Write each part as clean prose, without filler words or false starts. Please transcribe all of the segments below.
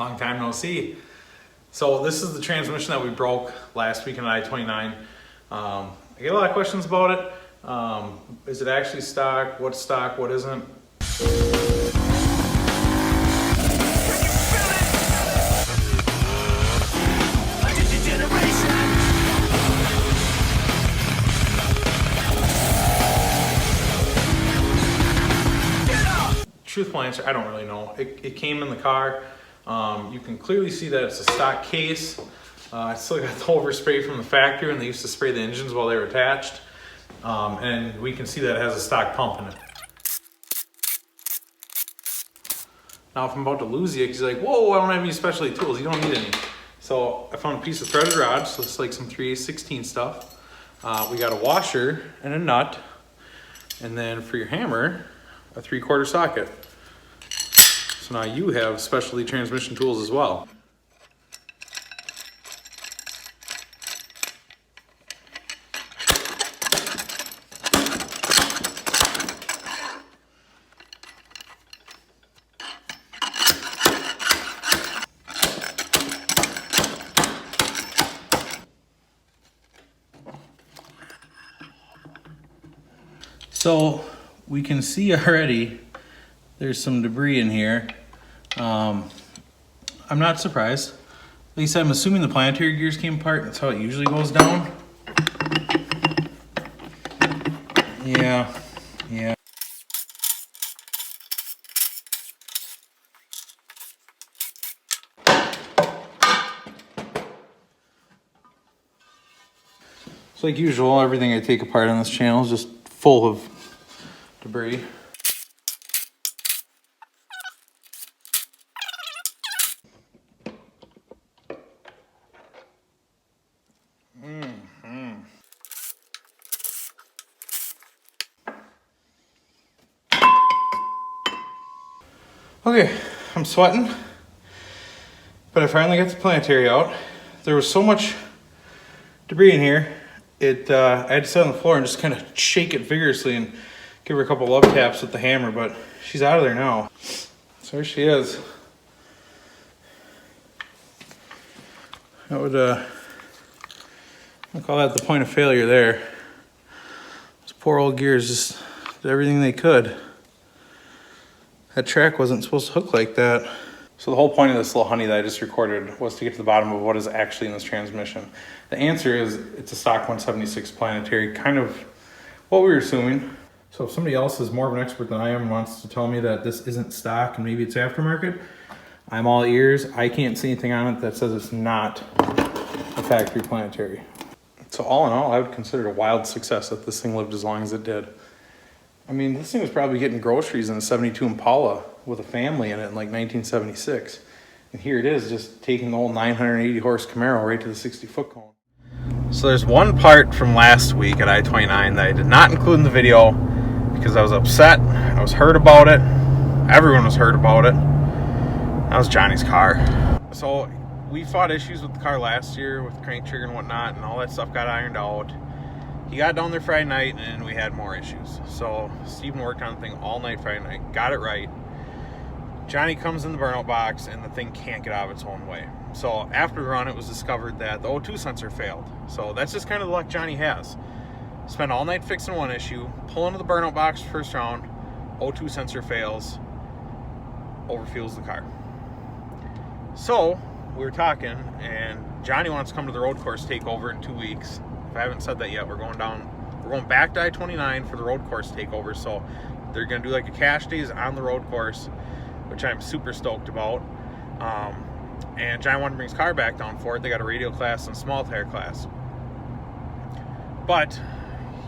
Long time no see. So this is the transmission that we broke last week in I-29. I get a lot of questions about it. Is it actually stock? What's stock? What isn't? Truthful answer, I don't really know. It came in the car. You can clearly see that it's a stock case. I still got the overspray from the factory when they used to spray the engines while they were attached. And we can see that it has a stock pump in it. Now if I'm about to lose you, he's like, whoa, I don't have any specialty tools. You don't need any. So I found a piece of threaded rod, so it's like some 3/16 stuff. We got a washer and a nut. And then for your hammer, a 3/4 socket. So now you have specialty transmission tools as well. So we can see already there's some debris in here. I'm not surprised. At least I'm assuming the planetary gears came apart. That's how it usually goes down. Yeah. So like usual, everything I take apart on this channel is just full of debris. Okay, I'm sweating, but I finally got the planetary out. There was so much debris in here, I had to sit on the floor and just kind of shake it vigorously and give her a couple love taps with the hammer, but she's out of there now. So there she is. That would, I'll call that the point of failure there. Those poor old gears just did everything they could. That track wasn't supposed to hook like that. So the whole point of this little honey that I just recorded was to get to the bottom of what is actually in this transmission. The answer is it's a stock 176 planetary, kind of what we were assuming. So if somebody else is more of an expert than I am and wants to tell me that this isn't stock and maybe it's aftermarket, I'm all ears. I can't see anything on it that says it's not a factory planetary. So all in all, I would consider it a wild success that this thing lived as long as it did. I mean, this thing was probably getting groceries in a 72 Impala with a family in it in like 1976. And here it is, just taking the old 980 horse Camaro right to the 60-foot cone. So there's one part from last week at I-29 that I did not include in the video because I was upset, I was hurt about it, everyone was hurt about it. That was Johnny's car. So we fought issues with the car last year with the crank trigger and whatnot, and all that stuff got ironed out. He got down there Friday night and we had more issues. So Steven worked on the thing all night Friday night, got it right. Johnny comes in the burnout box and the thing can't get out of its own way. So after the run, it was discovered that the O2 sensor failed. So that's just kind of the luck Johnny has. Spent all night fixing one issue, pull into the burnout box first round, O2 sensor fails, overfuels the car. So we were talking and Johnny wants to come to the road course takeover in 2 weeks. If I haven't said that yet, we're going back to I-29 for the road course takeover. So they're going to do like a cash days on the road course, which I'm super stoked about. And Johnny wanted to bring his car back down for it. They got a radial class and small tire class. But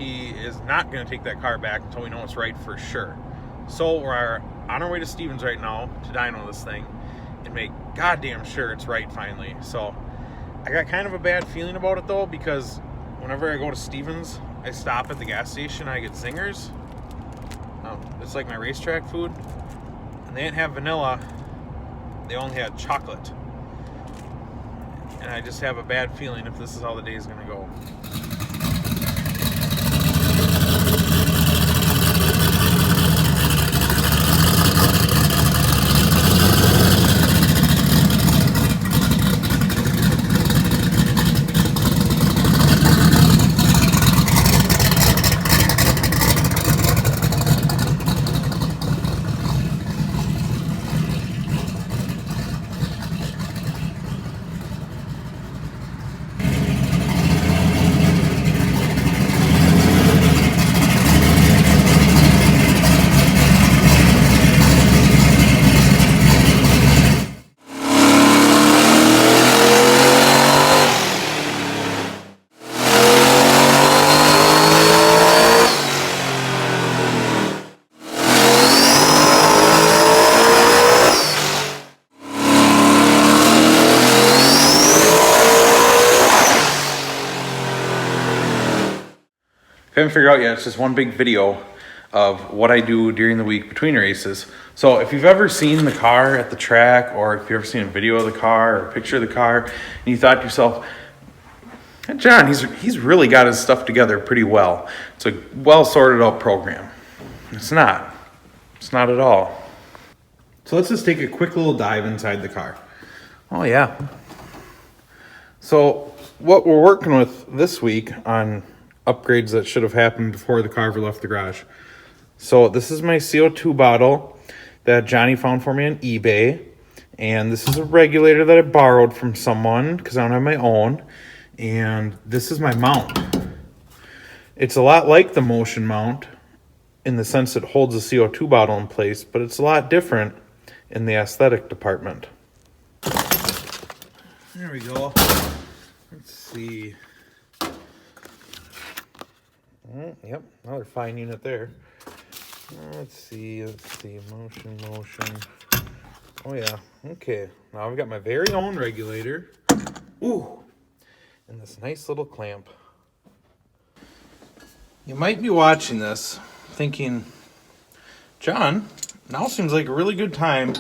he is not going to take that car back until we know it's right for sure. So we're on our way to Stevens right now to dyno this thing and make goddamn sure it's right finally. So I got kind of a bad feeling about it though, because whenever I go to Stevens, I stop at the gas station, I get zingers. It's like my racetrack food. And they didn't have vanilla, they only had chocolate. And I just have a bad feeling if this is how the day is gonna go. haven't figured out yet, it's just one big video of what I do during the week between races. So if you've ever seen the car at the track, or if you've ever seen a video of the car or a picture of the car, and you thought to yourself, John, he's really got his stuff together pretty well. It's a well sorted out program. It's not. It's not at all. So let's just take a quick little dive inside the car. Oh yeah. So what we're working with this week on upgrades that should have happened before the car ever left the garage. So this is my CO2 bottle that Johnny found for me on eBay. And this is a regulator that I borrowed from someone because I don't have my own. And this is my mount. It's a lot like the motion mount in the sense it holds the CO2 bottle in place, but it's a lot different in the aesthetic department. There we go. Let's see. Yep, another fine unit there. Let's see, motion. Oh yeah, okay. Now I've got my very own regulator. Ooh, and this nice little clamp. You might be watching this thinking, John, now seems like a really good time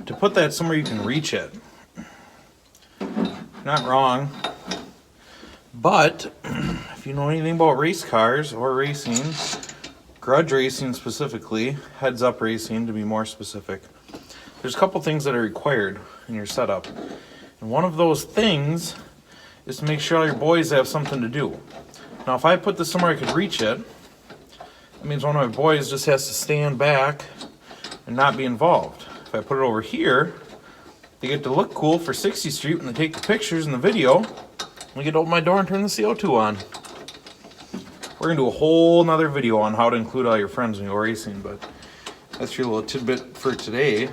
to put that somewhere you can reach it. Not wrong. But if you know anything about race cars or racing, grudge racing specifically, heads up racing to be more specific, there's a couple things that are required in your setup. And one of those things is to make sure all your boys have something to do. Now if I put this somewhere I could reach it, that means one of my boys just has to stand back and not be involved. If I put it over here, they get to look cool for 60th Street when they take the pictures and the video. I get to open my door and turn the CO2 on. We're going to do a whole nother video on how to include all your friends when you go racing, but that's your little tidbit for today.